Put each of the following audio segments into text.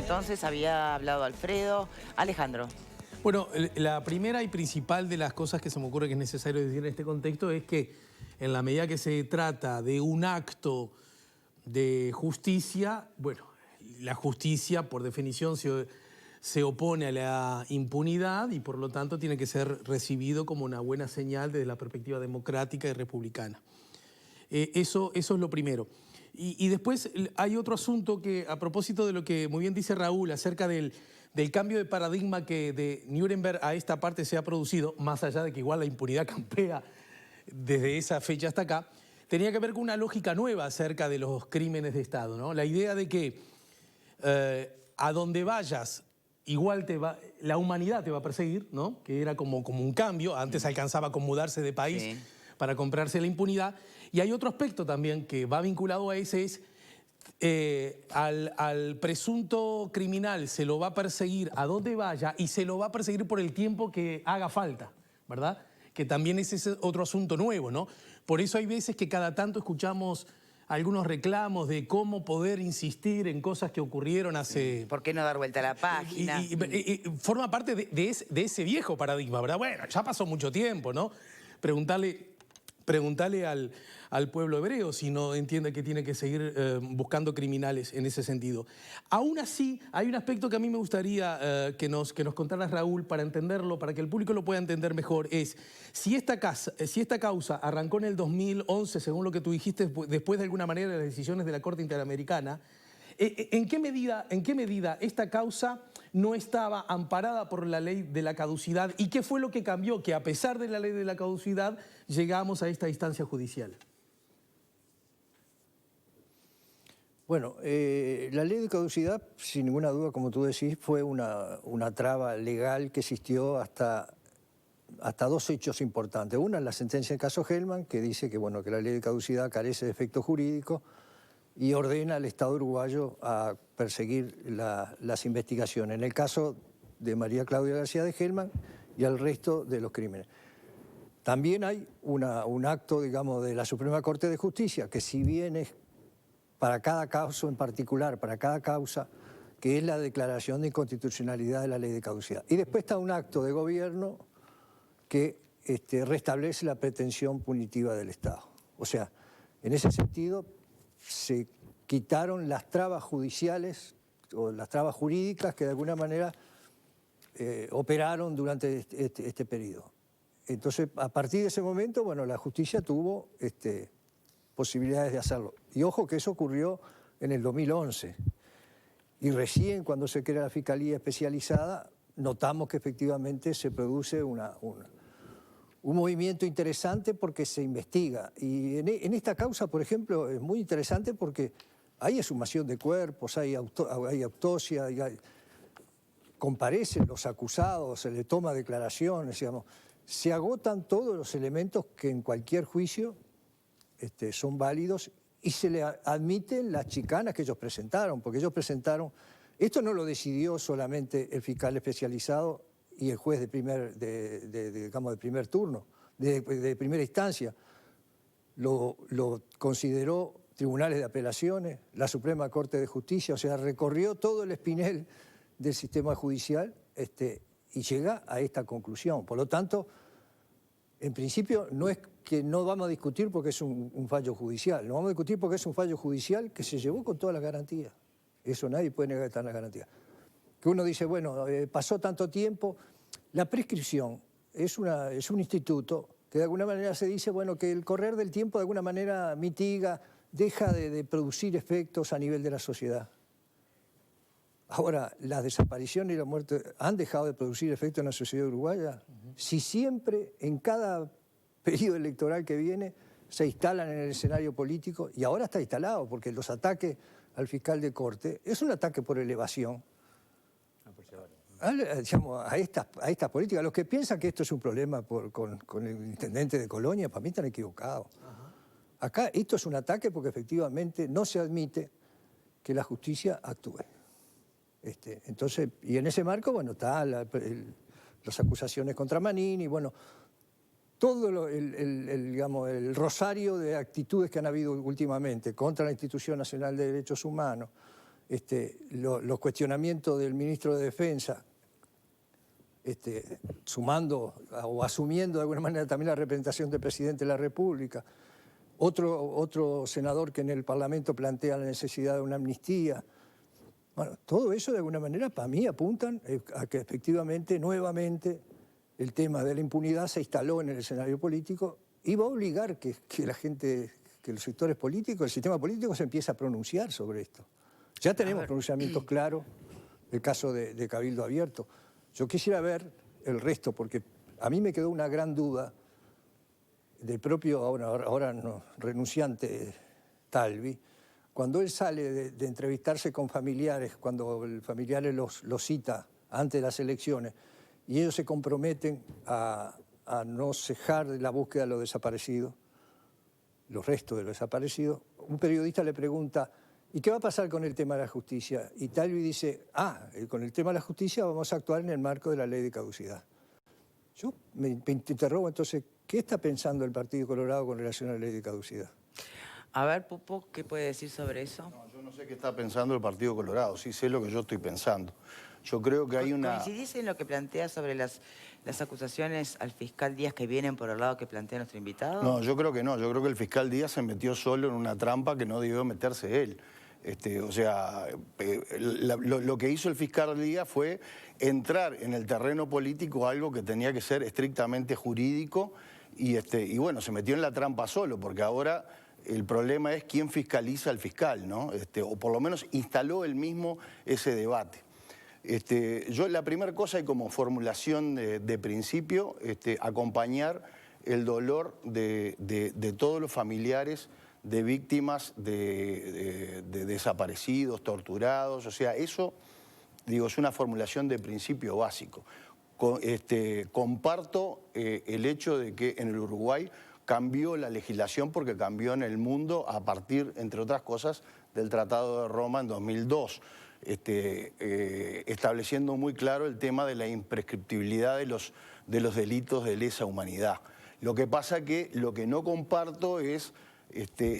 entonces, había hablado Alfredo. Alejandro. Bueno, la primera y principal de las cosas que se me ocurre que es necesario decir en este contexto es que en la medida que se trata de un acto de justicia, bueno, la justicia por definición se opone a la impunidad y por lo tanto tiene que ser recibido como una buena señal desde la perspectiva democrática y republicana. Eso es lo primero. Y después hay otro asunto que, a propósito de lo que muy bien dice Raúl acerca del cambio de paradigma que de Nuremberg a esta parte se ha producido, más allá de que igual la impunidad campea desde esa fecha hasta acá, tenía que ver con una lógica nueva acerca de los crímenes de Estado, ¿no? La idea de que a donde vayas, igual la humanidad te va a perseguir, ¿no? Que era como un cambio, antes alcanzaba con mudarse de país. Sí. Para comprarse la impunidad. Y hay otro aspecto también que va vinculado a ese, es al presunto criminal se lo va a perseguir a donde vaya y se lo va a perseguir por el tiempo que haga falta, ¿verdad? Que también ese es otro asunto nuevo, ¿no? Por eso hay veces que cada tanto escuchamos algunos reclamos de cómo poder insistir en cosas que ocurrieron hace... ¿Por qué no dar vuelta a la página? Y forma parte de ese viejo paradigma, ¿verdad? Bueno, ya pasó mucho tiempo, ¿no? Preguntarle al pueblo hebreo si no entiende que tiene que seguir buscando criminales en ese sentido. Aún así, hay un aspecto que a mí me gustaría que nos contara Raúl para entenderlo, para que el público lo pueda entender mejor, es si esta causa arrancó en el 2011, según lo que tú dijiste, después de alguna manera de las decisiones de la Corte Interamericana, ¿en qué medida esta causa no estaba amparada por la ley de la caducidad? ¿Y qué fue lo que cambió? Que a pesar de la ley de la caducidad llegamos a esta instancia judicial. Bueno, la ley de caducidad, sin ninguna duda, como tú decís, fue una traba legal que existió hasta dos hechos importantes. Una, la sentencia del caso Hellman, que dice que, bueno, que la ley de caducidad carece de efecto jurídico y ordena al Estado uruguayo a perseguir las investigaciones, en el caso de María Claudia García de Hellman y al resto de los crímenes. También hay un acto, digamos, de la Suprema Corte de Justicia, que si bien es para cada caso en particular, para cada causa, que es la declaración de inconstitucionalidad de la ley de caducidad. Y después está un acto de gobierno que restablece la pretensión punitiva del Estado. O sea, en ese sentido se quitaron las trabas judiciales o las trabas jurídicas que de alguna manera operaron durante este periodo. Entonces, a partir de ese momento, bueno, la justicia tuvo posibilidades de hacerlo. Y ojo que eso ocurrió en el 2011. Y recién cuando se crea la Fiscalía Especializada, notamos que efectivamente se produce un movimiento interesante porque se investiga. Y en esta causa, por ejemplo, es muy interesante porque hay exhumación de cuerpos, hay autopsia, comparecen los acusados, se le toma declaraciones, digamos. Se agotan todos los elementos que en cualquier juicio son válidos y se le admiten las chicanas que ellos presentaron, porque ellos presentaron... Esto no lo decidió solamente el fiscal especializado y el juez de primer turno, de primera instancia. Lo consideró tribunales de apelaciones, la Suprema Corte de Justicia, o sea, recorrió todo el espinel del sistema judicial y llega a esta conclusión. Por lo tanto, en principio no es que no vamos a discutir porque es un fallo judicial, no vamos a discutir porque es un fallo judicial que se llevó con todas las garantías. Eso nadie puede negar que están las garantías. Que uno dice, bueno, pasó tanto tiempo. La prescripción es un instituto que de alguna manera se dice, bueno, que el correr del tiempo de alguna manera mitiga, deja de producir efectos a nivel de la sociedad. Ahora, las desapariciones y la muerte han dejado de producir efectos en la sociedad uruguaya. Si siempre, en cada periodo electoral que viene, se instalan en el escenario político, y ahora está instalado, porque los ataques al fiscal de corte es un ataque por elevación a estas políticas. Los que piensan que esto es un problema con el intendente de Colonia, para mí están equivocados. Acá esto es un ataque porque efectivamente no se admite que la justicia actúe. Entonces, y en ese marco, bueno, está las acusaciones contra Manini, bueno, todo el rosario de actitudes que han habido últimamente contra la Institución Nacional de Derechos Humanos, los cuestionamientos del ministro de Defensa, sumando o asumiendo de alguna manera también la representación del presidente de la República. Otro senador que en el Parlamento plantea la necesidad de una amnistía. Bueno, todo eso de alguna manera para mí apuntan a que efectivamente, nuevamente, el tema de la impunidad se instaló en el escenario político y va a obligar que la gente, que los sectores políticos, el sistema político se empiece a pronunciar sobre esto. Ya tenemos pronunciamientos claros, el caso de Cabildo Abierto. Yo quisiera ver el resto, porque a mí me quedó una gran duda del propio, ahora no, renunciante Talvi, cuando él sale de entrevistarse con familiares, cuando el familiares los cita antes de las elecciones, y ellos se comprometen a no cejar la búsqueda de los desaparecidos, los restos de los desaparecidos, un periodista le pregunta, ¿y qué va a pasar con el tema de la justicia? Y Talvi dice, con el tema de la justicia vamos a actuar en el marco de la ley de caducidad. Yo me interrogo entonces, ¿qué está pensando el Partido Colorado con relación a la ley de caducidad? A ver, Pupo, ¿qué puede decir sobre eso? No, yo no sé qué está pensando el Partido Colorado, sí sé lo que yo estoy pensando. Yo creo que hay una... ¿Coincidís en lo que plantea sobre las acusaciones al fiscal Díaz que vienen por el lado que plantea nuestro invitado? No, yo creo que no. Yo creo que el fiscal Díaz se metió solo en una trampa que no debió meterse él. O sea, lo que hizo el fiscal Díaz fue entrar en el terreno político algo que tenía que ser estrictamente jurídico y bueno, se metió en la trampa solo, porque ahora el problema es quién fiscaliza al fiscal, ¿no? O por lo menos instaló él mismo ese debate. Yo la primera cosa y como formulación de principio, acompañar el dolor de todos los familiares de víctimas de desaparecidos, torturados, o sea, eso, digo, es una formulación de principio básico. Comparto el hecho de que en el Uruguay cambió la legislación porque cambió en el mundo a partir, entre otras cosas, del Tratado de Roma en 2002. Estableciendo muy claro el tema de la imprescriptibilidad de los delitos de lesa humanidad. Lo que pasa que lo que no comparto es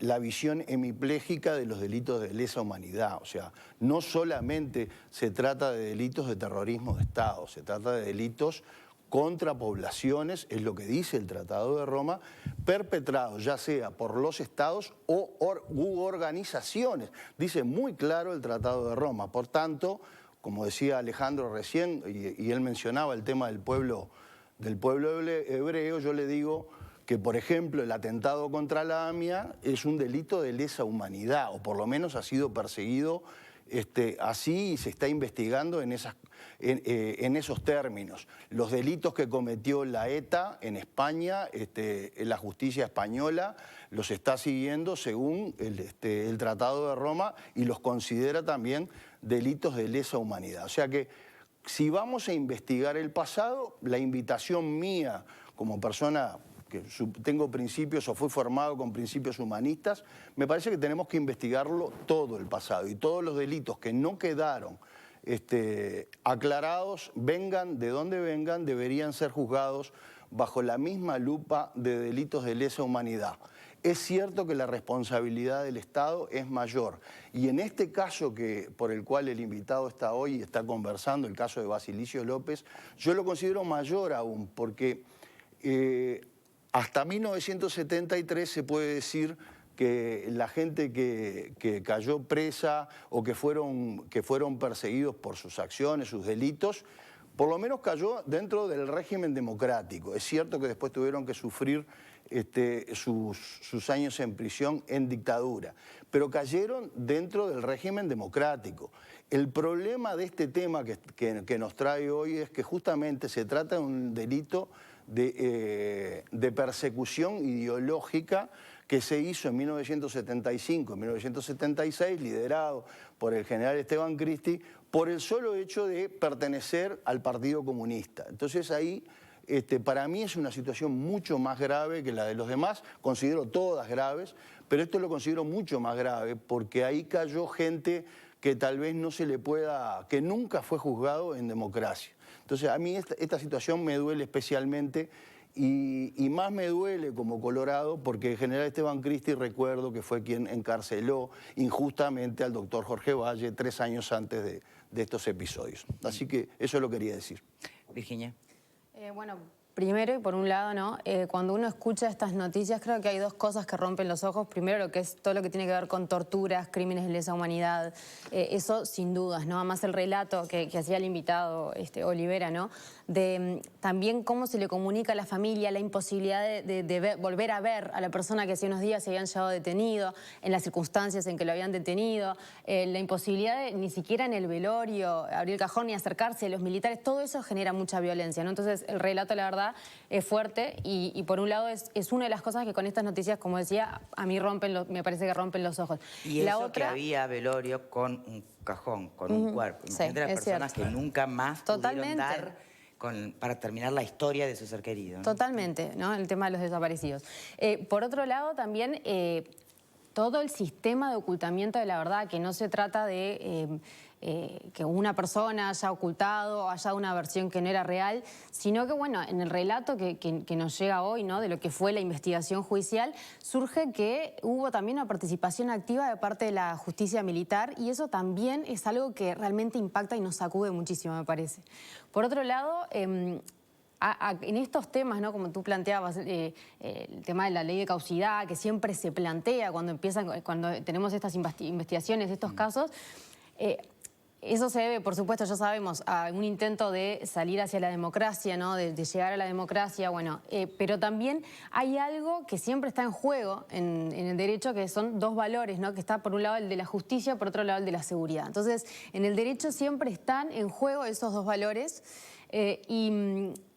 la visión hemipléjica de los delitos de lesa humanidad. O sea, no solamente se trata de delitos de terrorismo de Estado, se trata de delitos contra poblaciones, es lo que dice el Tratado de Roma, perpetrados ya sea por los estados u organizaciones. Dice muy claro el Tratado de Roma. Por tanto, como decía Alejandro recién, y él mencionaba el tema del pueblo hebreo, yo le digo que, por ejemplo, el atentado contra la AMIA es un delito de lesa humanidad, o por lo menos ha sido perseguido así y se está investigando en esos términos. Los delitos que cometió la ETA en España, la justicia española los está siguiendo según el Tratado de Roma y los considera también delitos de lesa humanidad. O sea que si vamos a investigar el pasado, la invitación mía como persona que tengo principios o fui formado con principios humanistas, me parece que tenemos que investigarlo todo el pasado y todos los delitos que no quedaron aclarados, vengan de donde vengan, deberían ser juzgados bajo la misma lupa de delitos de lesa humanidad. Es cierto que la responsabilidad del Estado es mayor y en este caso por el cual el invitado está hoy y está conversando, el caso de Basilicio López, yo lo considero mayor aún porque hasta 1973 se puede decir que la gente que cayó presa o que fueron perseguidos por sus acciones, sus delitos, por lo menos cayó dentro del régimen democrático. Es cierto que después tuvieron que sufrir sus años en prisión en dictadura, pero cayeron dentro del régimen democrático. El problema de este tema que nos trae hoy es que justamente se trata de un delito de persecución ideológica que se hizo en 1975, en 1976, liderado por el general Esteban Cristi, por el solo hecho de pertenecer al Partido Comunista. Entonces ahí, para mí es una situación mucho más grave que la de los demás, considero todas graves, pero esto lo considero mucho más grave porque ahí cayó gente que tal vez no se le pueda, que nunca fue juzgado en democracia. Entonces a mí esta situación me duele especialmente Y más me duele como colorado porque el general Esteban Cristi, recuerdo que fue quien encarceló injustamente al doctor Jorge Valle 3 años antes de estos episodios. Así que eso lo quería decir. Virginia. Bueno, primero y por un lado, ¿no? Cuando uno escucha estas noticias, creo que hay dos cosas que rompen los ojos. Primero, lo que es todo lo que tiene que ver con torturas, crímenes de lesa humanidad. Eso sin dudas, ¿no? Además el relato que hacía el invitado Olivera, ¿no? De también cómo se le comunica a la familia la imposibilidad de volver a ver a la persona que hace unos días se habían llevado detenido, en las circunstancias en que lo habían detenido, la imposibilidad de ni siquiera en el velorio abrir el cajón ni acercarse a los militares. Todo eso genera mucha violencia, ¿no? Entonces el relato, la verdad, es fuerte y por un lado es una de las cosas que con estas noticias, como decía, a mí me parece que rompen los ojos. Y la eso otra, que había velorio con un cajón, con un cuerpo. Imagínate las personas que nunca más pudieron dar para terminar la historia de su ser querido, ¿no? Totalmente, ¿no? El tema de los desaparecidos. Por otro lado, también todo el sistema de ocultamiento de la verdad, que no se trata de que una persona haya ocultado o haya dado una versión que no era real, sino que, bueno, en el relato que nos llega hoy, ¿no? De lo que fue la investigación judicial, surge que hubo también una participación activa de parte de la justicia militar y eso también es algo que realmente impacta y nos sacude muchísimo, me parece. Por otro lado, en estos temas, ¿no? Como tú planteabas, el tema de la ley de causidad, que siempre se plantea cuando tenemos estas investigaciones, estos casos, eso se debe, por supuesto, ya sabemos, a un intento de salir hacia la democracia, ¿no? De llegar a la democracia, bueno, pero también hay algo que siempre está en juego en el derecho, que son dos valores, ¿no? Que está por un lado el de la justicia, por otro lado el de la seguridad. Entonces, en el derecho siempre están en juego esos dos valores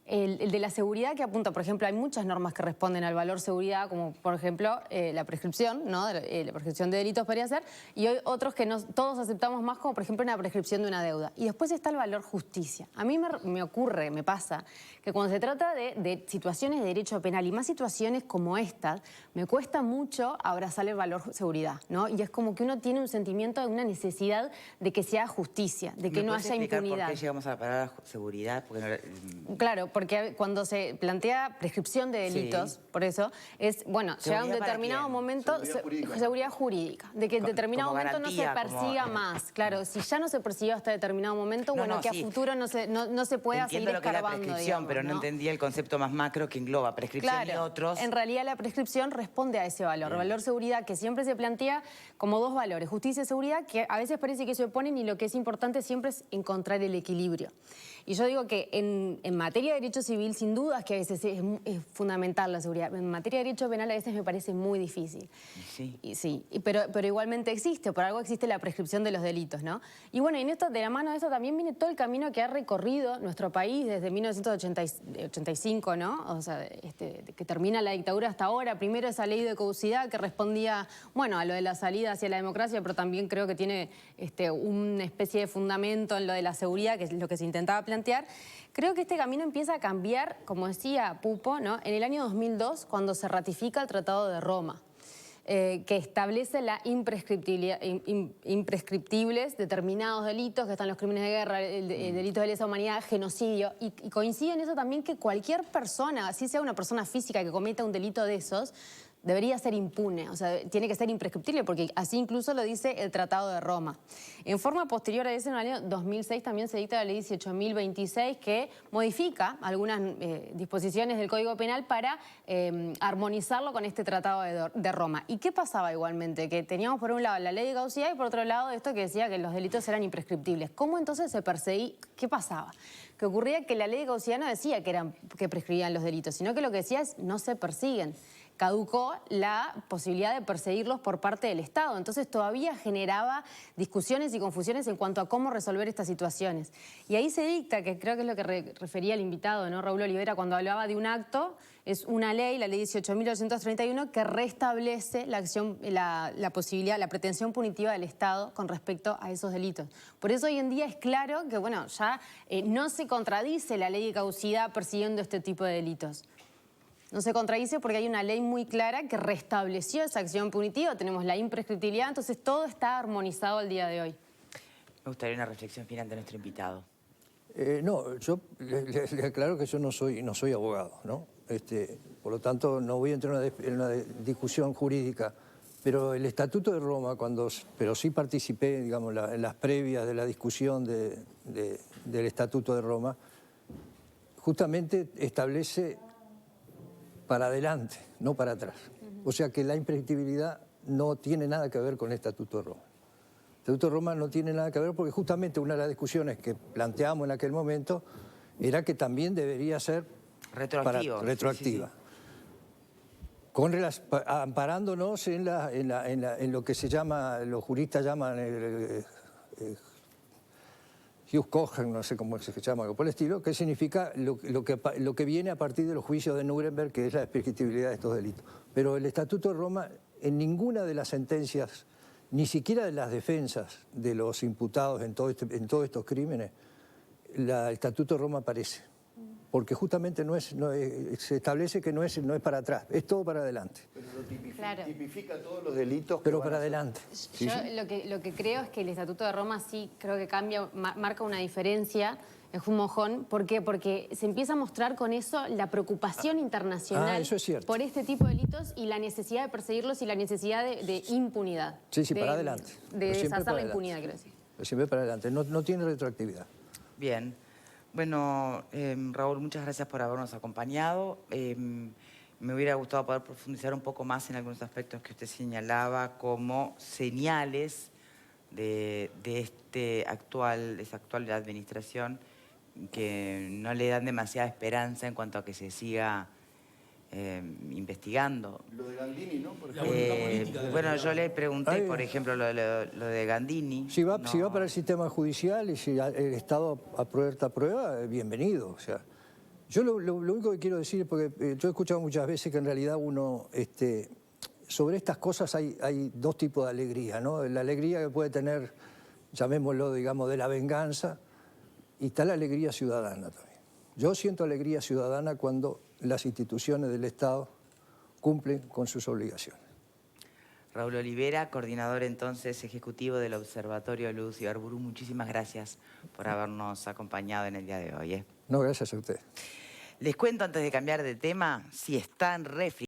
el de la seguridad que apunta, por ejemplo, hay muchas normas que responden al valor seguridad, como por ejemplo la prescripción, ¿no? La prescripción de delitos podría ser, y hay otros que todos aceptamos más, como por ejemplo una prescripción de una deuda. Y después está el valor justicia. A mí me pasa, que cuando se trata de situaciones de derecho penal y más situaciones como estas, me cuesta mucho abrazar el valor seguridad, ¿no? Y es como que uno tiene un sentimiento de una necesidad de que se haga justicia, de que no haya impunidad. ¿Por qué llegamos a la palabra seguridad? Claro, porque cuando se plantea prescripción de delitos, por eso, es, bueno, llega un determinado momento, seguridad jurídica, de que en determinado momento no se persiga más. Claro, si ya no se persiguió hasta determinado momento, bueno, que a futuro no se pueda seguir escarbando, digamos, pero no entendía el concepto más macro que engloba prescripción y otros. En realidad la prescripción responde a ese valor, valor seguridad, que siempre se plantea como dos valores, justicia y seguridad, que a veces parece que se oponen y lo que es importante siempre es encontrar el equilibrio. Y yo digo que en materia de derecho civil, sin dudas que a veces es fundamental la seguridad. En materia de derecho penal a veces me parece muy difícil. Sí. Pero igualmente existe, por algo existe la prescripción de los delitos, ¿no? Y bueno, en esto, de la mano de eso también viene todo el camino que ha recorrido nuestro país desde 1985, ¿no? O sea, que termina la dictadura hasta ahora. Primero esa ley de caducidad que respondía, bueno, a lo de la salida hacia la democracia, pero también creo que tiene una especie de fundamento en lo de la seguridad, que es lo que se intentaba plantear. Creo que este camino empieza a cambiar, como decía Pupo, ¿no? En el año 2002, cuando se ratifica el Tratado de Roma, que establece la imprescriptibles determinados delitos, que están los crímenes de guerra, delitos de lesa humanidad, genocidio, y coincide en eso también que cualquier persona, así sea una persona física que cometa un delito de esos, debería ser impune, o sea, tiene que ser imprescriptible, porque así incluso lo dice el Tratado de Roma. En forma posterior a eso, en el año 2006 también se dicta la ley 18.026, que modifica algunas disposiciones del Código Penal para armonizarlo con este Tratado de Roma. ¿Y qué pasaba igualmente? Que teníamos por un lado la ley de caducidad y por otro lado esto que decía que los delitos eran imprescriptibles. ¿Cómo entonces se perseguía? ¿Qué pasaba? Que ocurría que la ley de caducidad no decía que prescribían los delitos, sino que lo que decía es no se persiguen. Caducó la posibilidad de perseguirlos por parte del Estado. Entonces todavía generaba discusiones y confusiones en cuanto a cómo resolver estas situaciones. Y ahí se dicta, que creo que es lo que refería el invitado, ¿no? Raúl Olivera, cuando hablaba de un acto, es una ley, la ley 18.831, que restablece la posibilidad, la pretensión punitiva del Estado con respecto a esos delitos. Por eso hoy en día es claro que, bueno, ya no se contradice la ley de caducidad persiguiendo este tipo de delitos. No se contradice porque hay una ley muy clara que restableció esa acción punitiva, tenemos la imprescriptibilidad, entonces todo está armonizado al día de hoy. Me gustaría una reflexión final de nuestro invitado. No, yo le aclaro que yo no soy abogado, ¿no? Por lo tanto, no voy a entrar en una discusión jurídica, pero el Estatuto de Roma, pero sí participé, digamos, en las previas de la discusión del Estatuto de Roma, justamente establece para adelante, no para atrás. O sea que la imprescriptibilidad no tiene nada que ver con el Estatuto de Roma. El Estatuto de Roma no tiene nada que ver porque justamente una de las discusiones que planteamos en aquel momento era que también debería ser retroactiva. Amparándonos en lo que se llama, los juristas llaman Jus Cogens, no sé cómo se llama, algo por el estilo, que significa lo que viene a partir de los juicios de Nuremberg, que es la prescriptibilidad de estos delitos. Pero el Estatuto de Roma, en ninguna de las sentencias, ni siquiera de las defensas de los imputados en todos estos crímenes, el Estatuto de Roma aparece. Porque justamente se establece que no es para atrás, es todo para adelante. Pero lo tipifica todos los delitos. Pero para adelante. Yo lo que creo es que el Estatuto de Roma sí creo que cambia, marca una diferencia, es un mojón. ¿Por qué? Porque se empieza a mostrar con eso la preocupación internacional eso es cierto. por este tipo de delitos y la necesidad de perseguirlos y la necesidad de impunidad. Sí, para adelante. De deshacer la impunidad, quiero decir. Pero siempre para adelante, no tiene retroactividad. Bien. Bueno, Raúl, muchas gracias por habernos acompañado. Me hubiera gustado poder profundizar un poco más en algunos aspectos que usted señalaba como señales de esta actual administración que no le dan demasiada esperanza en cuanto a que se siga investigando. Lo de Gandini, ¿no? Por bueno, yo le pregunté, por ejemplo, lo de Gandini. Si va para el sistema judicial y si el Estado aprueba esta prueba, bienvenido. O sea, yo lo único que quiero decir, porque yo he escuchado muchas veces que en realidad uno, sobre estas cosas hay dos tipos de alegría, ¿no? La alegría que puede tener, llamémoslo, digamos, de la venganza, y está la alegría ciudadana también. Yo siento alegría ciudadana cuando las instituciones del Estado cumplen con sus obligaciones. Raúl Olivera, coordinador entonces ejecutivo del Observatorio Luz y Arburú, muchísimas gracias por habernos acompañado en el día de hoy. No, gracias a usted. Les cuento antes de cambiar de tema, si están refri